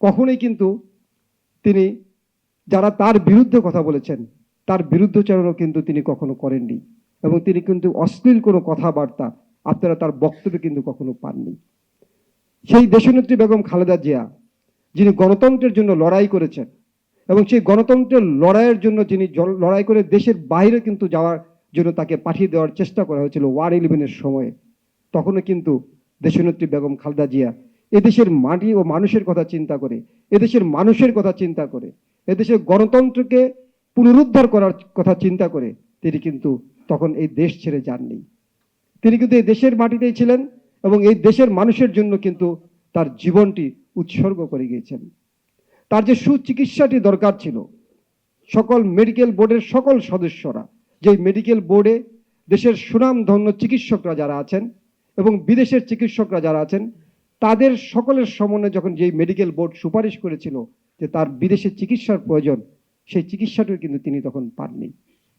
কখনোই কিন্তু তিনি যারা তার বিরুদ্ধে কথা বলেছেন তার বিরুদ্ধচারণও কিন্তু তিনি কখনো করেননি, এবং তিনি কিন্তু অশ্লীল কোনো কথাবার্তা আপনারা তার বক্তব্যে কিন্তু কখনো পাননি। সেই দেশনেত্রী বেগম খালেদা জিয়া, যিনি গণতন্ত্রের জন্য লড়াই করেছেন, এবং সেই গণতন্ত্রের লড়াইয়ের জন্য যিনি লড়াই করে দেশের বাইরে কিন্তু যাওয়ার জন্য তাকে পাঠিয়ে দেওয়ার চেষ্টা করা হয়েছিল ওয়ার 11-এর সময়ে, তখনও কিন্তু দেশনেত্রী বেগম খালেদা জিয়া এদেশের মাটি ও মানুষের কথা চিন্তা করে, এদেশের মানুষের কথা চিন্তা করে, এদেশের গণতন্ত্রকে পুনরুদ্ধার করার কথা চিন্তা করে তিনি কিন্তু তখন এই দেশ ছেড়ে যাননি। তিনি কিন্তু এই দেশের মাটিতেই ছিলেন এবং এই দেশের মানুষের জন্য কিন্তু তার জীবনটি উৎসর্গ করে গিয়েছেন। তার যে সুচিকিৎসাটি দরকার ছিল, সকল মেডিকেল বোর্ডের সকল সদস্যরা, যে মেডিকেল বোর্ডে দেশের সুনামধন্য চিকিৎসকরা যারা আছেন এবং বিদেশের চিকিৎসকরা যারা আছেন, তাদের সকলের সমন্বয়ে যখন যেই মেডিকেল বোর্ড সুপারিশ করেছিল যে তার বিদেশে চিকিৎসার প্রয়োজন, সেই চিকিৎসাটিও কিন্তু তিনি তখন পাননি।